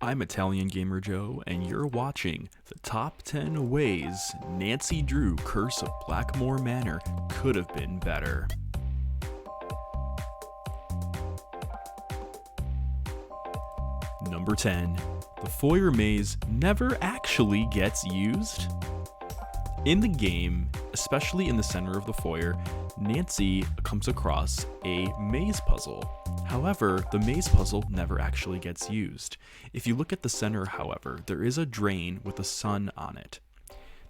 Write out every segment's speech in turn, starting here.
I'm Italian Gamer Joe, and you're watching the top 10 ways Nancy Drew Curse of Blackmoor Manor could have been better. Number 10. The Foyer maze never actually gets used. In the game, especially in the center of the foyer, Nancy comes across a maze puzzle. However, the maze puzzle never actually gets used. If you look at the center, however, there is a drain with a sun on it.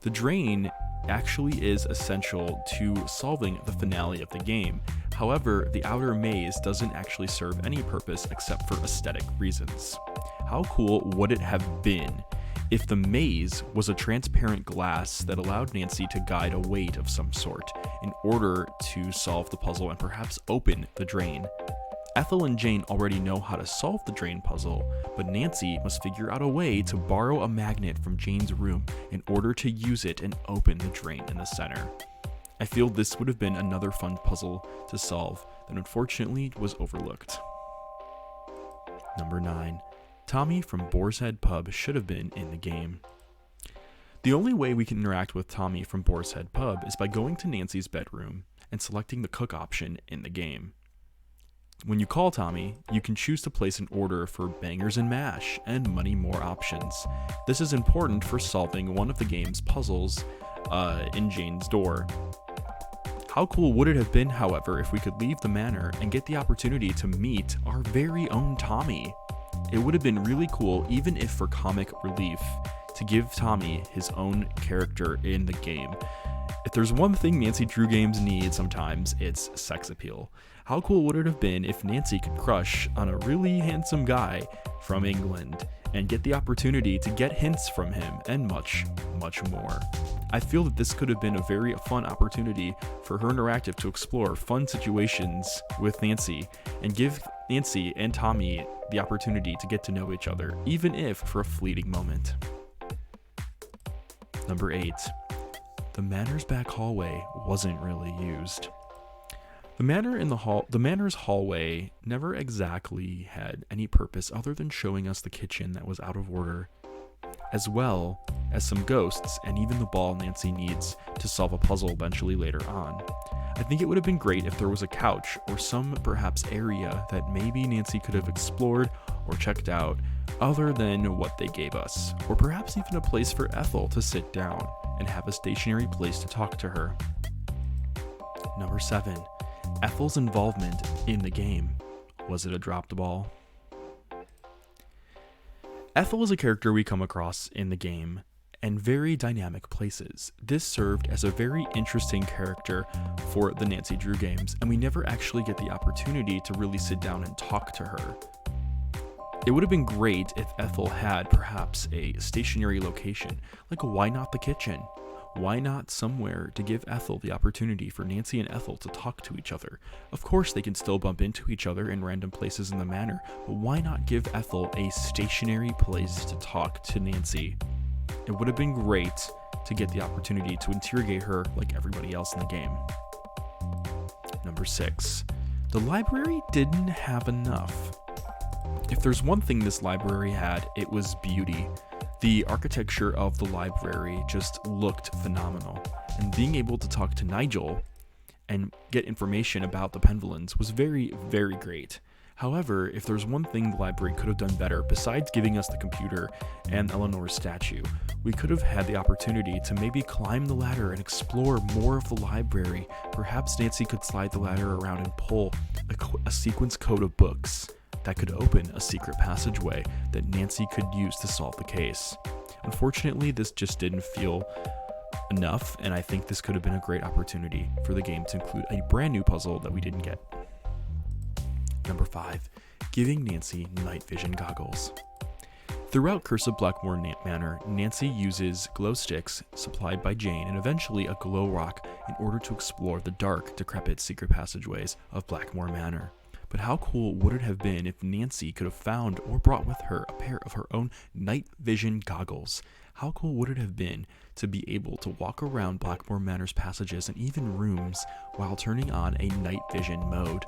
The drain actually is essential to solving the finale of the game. However, the outer maze doesn't actually serve any purpose except for aesthetic reasons. How cool would it have been if the maze was a transparent glass that allowed Nancy to guide a weight of some sort in order to solve the puzzle and perhaps open the drain? Ethel and Jane already know how to solve the drain puzzle, but Nancy must figure out a way to borrow a magnet from Jane's room in order to use it and open the drain in the center. I feel this would have been another fun puzzle to solve that unfortunately was overlooked. Number 9. Tommy from Boar's Head Pub should have been in the game. The only way we can interact with Tommy from Boar's Head Pub is by going to Nancy's bedroom and selecting the cook option in the game. When you call Tommy, you can choose to place an order for bangers and mash and many more options. This is important for solving one of the game's puzzles in Jane's door. How cool would it have been, however, if we could leave the manor and get the opportunity to meet our very own Tommy? It would have been really cool, even if for comic relief, to give Tommy his own character in the game. If there's one thing Nancy Drew games need sometimes, it's sex appeal. How cool would it have been if Nancy could crush on a really handsome guy from England and get the opportunity to get hints from him and much, much more? I feel that this could have been a very fun opportunity for her interactive to explore fun situations with Nancy and give Nancy and Tommy the opportunity to get to know each other, even if for a fleeting moment. Number 8. The Manor's back hallway wasn't really used. The Manor's hallway never exactly had any purpose other than showing us the kitchen that was out of order, as well as some ghosts and even the ball Nancy needs to solve a puzzle eventually later on. I think it would have been great if there was a couch or some perhaps area that maybe Nancy could have explored or checked out other than what they gave us, or perhaps even a place for Ethel to sit down and have a stationary place to talk to her. Number 7. Ethel's involvement in the game. Was it a dropped ball? Ethel is a character we come across in the game and very dynamic places. This served as a very interesting character for the Nancy Drew games, and we never actually get the opportunity to really sit down and talk to her. It would have been great if Ethel had perhaps a stationary location, like why not the kitchen? Why not somewhere to give Ethel the opportunity for Nancy and Ethel to talk to each other? Of course, they can still bump into each other in random places in the manor, but why not give Ethel a stationary place to talk to Nancy? It would have been great to get the opportunity to interrogate her like everybody else in the game. Number 6. The library didn't have enough. If there's one thing this library had, it was beauty. The architecture of the library just looked phenomenal, and being able to talk to Nigel and get information about the Penvillans was very, very great. However, if there's one thing the library could have done better, besides giving us the computer and Eleanor's statue, we could have had the opportunity to maybe climb the ladder and explore more of the library. Perhaps Nancy could slide the ladder around and pull a sequence code of books that could open a secret passageway that Nancy could use to solve the case. Unfortunately, this just didn't feel enough, and I think this could have been a great opportunity for the game to include a brand new puzzle that we didn't get. Number 5. Giving Nancy night vision goggles. Throughout Curse of Blackmoor Manor, Nancy uses glow sticks supplied by Jane and eventually a glow rock in order to explore the dark, decrepit secret passageways of Blackmoor Manor. but how cool would it have been if Nancy could have found or brought with her a pair of her own night vision goggles? How cool would it have been to be able to walk around Blackmoor Manor's passages and even rooms while turning on a night vision mode?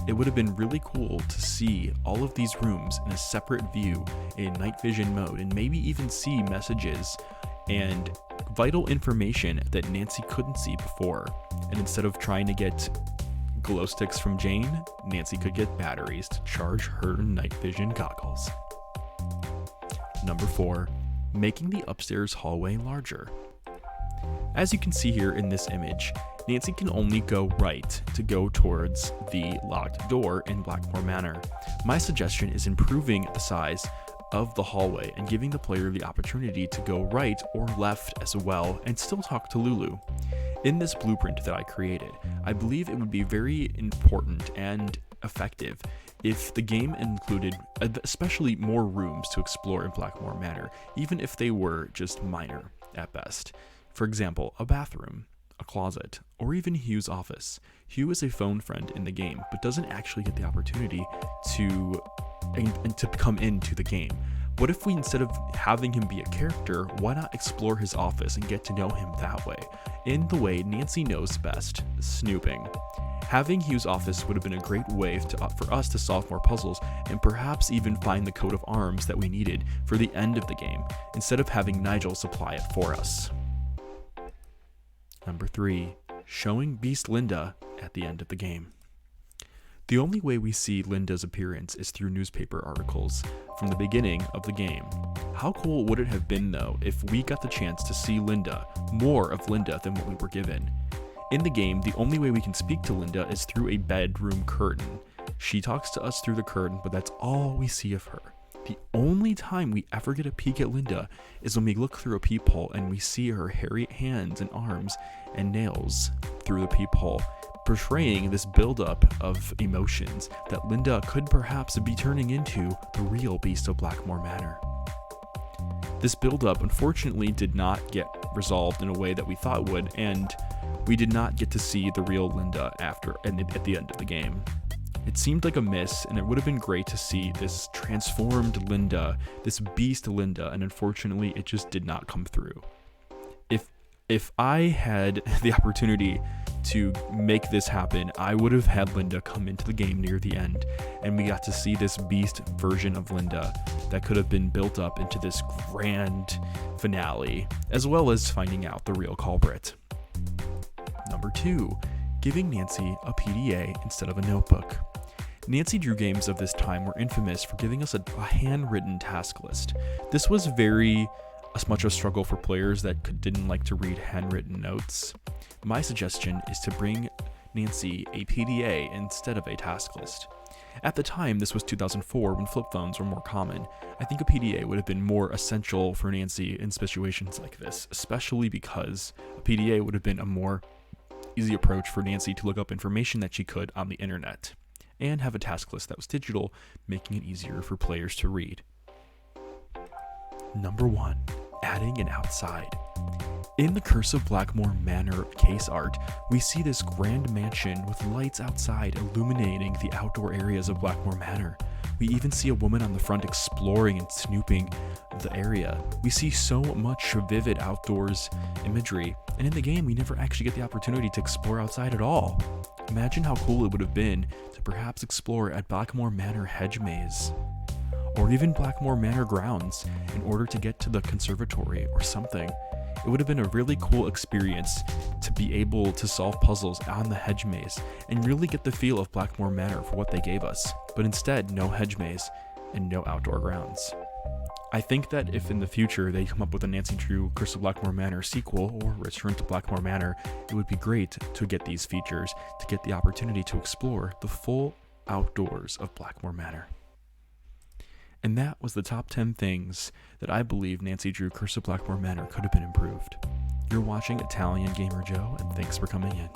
It would have been really cool to see all of these rooms in a separate view in night vision mode, and maybe even see messages and vital information that Nancy couldn't see before. And instead of trying to get glow sticks from Jane, Nancy could get batteries to charge her night vision goggles. Number 4, making the upstairs hallway larger. As you can see here in this image, Nancy can only go right to go towards the locked door in Blackmoor Manor. My suggestion is improving the size of the hallway and giving the player the opportunity to go right or left as well and still talk to Lulu. In this blueprint that I created, I believe it would be very important and effective if the game included especially more rooms to explore in Blackmoor Manor, even if they were just minor at best. For example, a bathroom, a closet, or even Hugh's office. Hugh is a phone friend in the game, but doesn't actually get the opportunity to come into the game. What if we, instead of having him be a character, why not explore his office and get to know him that way, in the way Nancy knows best, snooping? Having Hugh's office would have been a great way for us to solve more puzzles and perhaps even find the coat of arms that we needed for the end of the game, instead of having Nigel supply it for us. Number 3, showing Beast Linda at the end of the game. The only way we see Linda's appearance is through newspaper articles from the beginning of the game. How cool would it have been though if we got the chance to see Linda, more of Linda than what we were given? In the game, the only way we can speak to Linda is through a bedroom curtain. She talks to us through the curtain, but that's all we see of her. The only time we ever get a peek at Linda is when we look through a peephole and we see her hairy hands and arms and nails through the peephole, portraying this buildup of emotions that Linda could perhaps be turning into the real Beast of Blackmoor Manor. This buildup unfortunately did not get resolved in a way that we thought it would, and we did not get to see the real Linda at the end of the game. It seemed like a miss, and it would have been great to see this transformed Linda, this beast Linda, and unfortunately it just did not come through. If I had the opportunity to make this happen, I would have had Linda come into the game near the end, and we got to see this beast version of Linda that could have been built up into this grand finale, as well as finding out the real culprit. Number 2, giving Nancy a PDA instead of a notebook. Nancy Drew games of this time were infamous for giving us a handwritten task list. This was very much a struggle for players that didn't like to read handwritten notes. My suggestion is to bring Nancy a PDA instead of a task list. At the time, this was 2004 when flip phones were more common. I think a PDA would have been more essential for Nancy in situations like this, especially because a PDA would have been a more easy approach for Nancy to look up information that she could on the internet, and have a task list that was digital, making it easier for players to read. Number 1, adding an outside. In the Curse of Blackmoor Manor case art, we see this grand mansion with lights outside illuminating the outdoor areas of Blackmoor Manor. We even see a woman on the front exploring and snooping the area. We see so much vivid outdoors imagery, and in the game we never actually get the opportunity to explore outside at all. Imagine how cool it would have been to perhaps explore at Blackmoor Manor Hedge Maze, or even Blackmoor Manor grounds in order to get to the conservatory or something. It would have been a really cool experience to be able to solve puzzles on the hedge maze and really get the feel of Blackmoor Manor for what they gave us, but instead no hedge maze and no outdoor grounds. I think that if in the future they come up with a Nancy Drew Curse of Blackmoor Manor sequel or Return to Blackmoor Manor, it would be great to get these features, to get the opportunity to explore the full outdoors of Blackmoor Manor. And that was the top 10 things that I believe Nancy Drew Curse of Blackmoor Manor could have been improved. You're watching Italian Gamer Joe, and thanks for coming in.